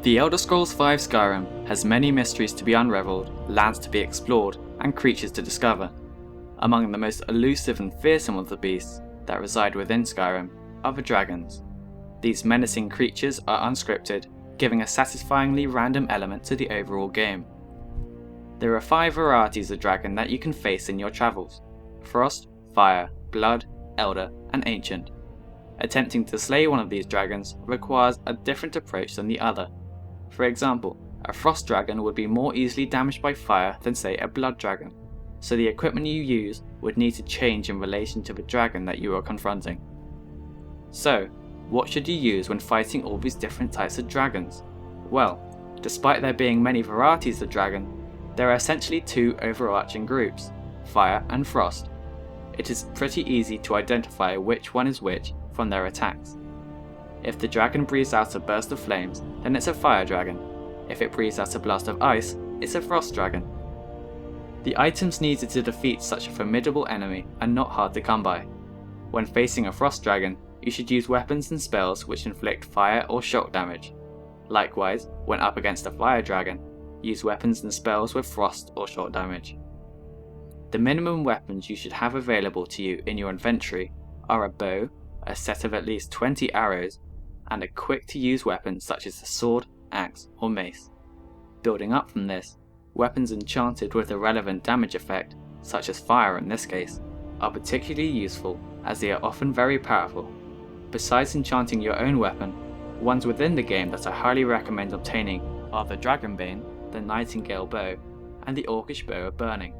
The Elder Scrolls V Skyrim has many mysteries to be unraveled, lands to be explored, and creatures to discover. Among the most elusive and fearsome of the beasts that reside within Skyrim are the dragons. These menacing creatures are unscripted, giving a satisfyingly random element to the overall game. There are 5 varieties of dragon that you can face in your travels: Frost, Fire, Blood, Elder, and Ancient. Attempting to slay one of these dragons requires a different approach than the other. For example, a Frost dragon would be more easily damaged by fire than say a Blood dragon, so the equipment you use would need to change in relation to the dragon that you are confronting. So, what should you use when fighting all these different types of dragons? Well, despite there being many varieties of dragon, there are essentially 2 overarching groups, Fire and Frost. It is pretty easy to identify which one is which from their attacks. If the dragon breathes out a burst of flames, then it's a Fire dragon. If it breathes out a blast of ice, it's a Frost dragon. The items needed to defeat such a formidable enemy are not hard to come by. When facing a Frost dragon, you should use weapons and spells which inflict fire or shock damage. Likewise, when up against a Fire dragon, use weapons and spells with frost or shock damage. The minimum weapons you should have available to you in your inventory are a bow, a set of at least 20 arrows, and a quick to use weapon such as a sword, axe, or mace. Building up from this, weapons enchanted with a relevant damage effect, such as fire in this case, are particularly useful as they are often very powerful. Besides enchanting your own weapon, ones within the game that I highly recommend obtaining are the Dragonbane, the Nightingale bow, and the Orcish bow of burning.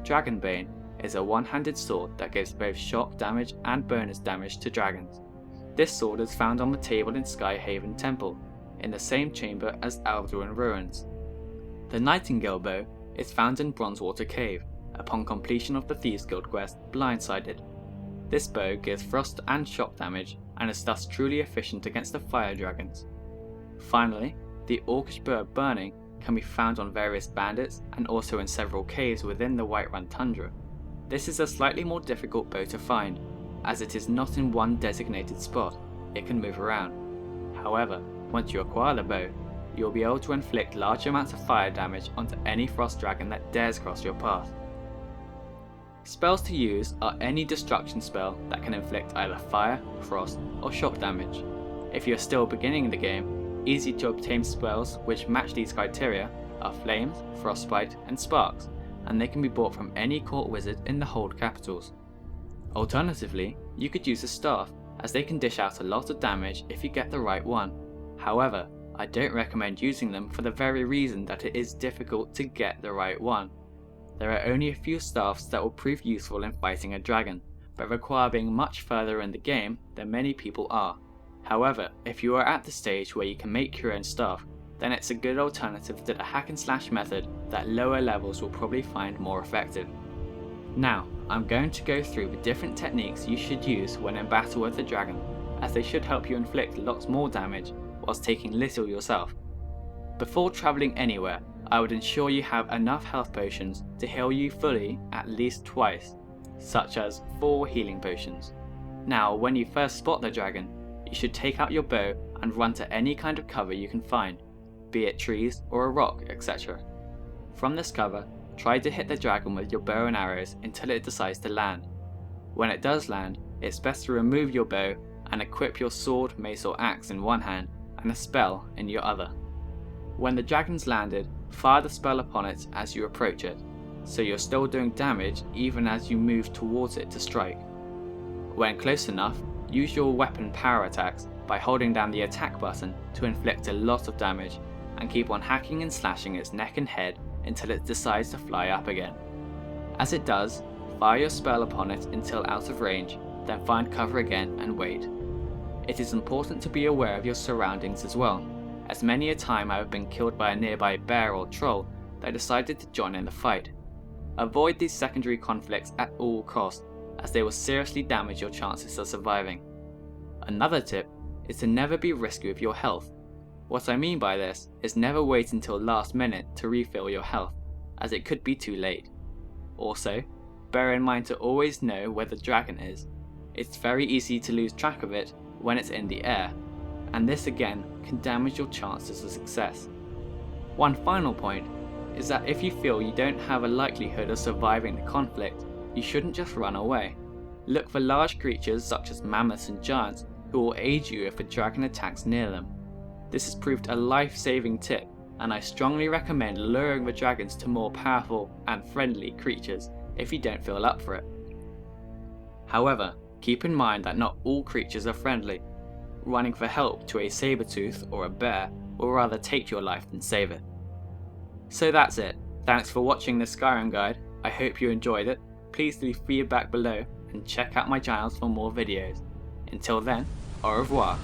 Dragonbane is a one-handed sword that gives both shock damage and bonus damage to dragons. This sword is found on the table in Skyhaven Temple, in the same chamber as Alduin Ruins. The Nightingale bow is found in Bronzewater Cave, upon completion of the Thieves Guild quest Blindsided. This bow gives frost and shock damage, and is thus truly efficient against the fire dragons. Finally, the Orcish bow of burning can be found on various bandits and also in several caves within the Whiterun tundra. This is a slightly more difficult bow to find, as it is not in one designated spot. It can move around. However, once you acquire the bow, you will be able to inflict large amounts of fire damage onto any frost dragon that dares cross your path. Spells to use are any destruction spell that can inflict either fire, frost, or shock damage. If you are still beginning the game, easy to obtain spells which match these criteria are Flames, Frostbite, and Sparks, and they can be bought from any court wizard in the Hold capitals. Alternatively, you could use a staff, as they can dish out a lot of damage if you get the right one. However, I don't recommend using them for the very reason that it is difficult to get the right one. There are only a few staffs that will prove useful in fighting a dragon, but require being much further in the game than many people are. However, if you are at the stage where you can make your own staff, then it's a good alternative to the hack and slash method that lower levels will probably find more effective. Now, I'm going to go through the different techniques you should use when in battle with the dragon, as they should help you inflict lots more damage whilst taking little yourself. Before travelling anywhere, I would ensure you have enough health potions to heal you fully at least twice, such as 4 healing potions. Now, when you first spot the dragon, you should take out your bow and run to any kind of cover you can find, be it trees or a rock, etc. From this cover, try to hit the dragon with your bow and arrows until it decides to land. When it does land, it's best to remove your bow and equip your sword, mace or axe in one hand and a spell in your other. When the dragon's landed, fire the spell upon it as you approach it, so you're still doing damage even as you move towards it to strike. When close enough, use your weapon power attacks by holding down the attack button to inflict a lot of damage, and keep on hacking and slashing its neck and head until it decides to fly up again. As it does, fire your spell upon it until out of range, then find cover again and wait. It is important to be aware of your surroundings as well, as many a time I have been killed by a nearby bear or troll that decided to join in the fight. Avoid these secondary conflicts at all costs, as they will seriously damage your chances of surviving. Another tip is to never be risky with your health. What I mean by this is never wait until last minute to refill your health, as it could be too late. Also, bear in mind to always know where the dragon is. It's very easy to lose track of it when it's in the air, and this again can damage your chances of success. One final point is that if you feel you don't have a likelihood of surviving the conflict, you shouldn't just run away. Look for large creatures such as mammoths and giants who will aid you if a dragon attacks near them. This has proved a life-saving tip, and I strongly recommend luring the dragons to more powerful and friendly creatures if you don't feel up for it. However, keep in mind that not all creatures are friendly. Running for help to a saber-tooth or a bear will rather take your life than save it. So that's it. Thanks for watching this Skyrim guide. I hope you enjoyed it. Please leave feedback below and check out my channels for more videos. Until then, au revoir.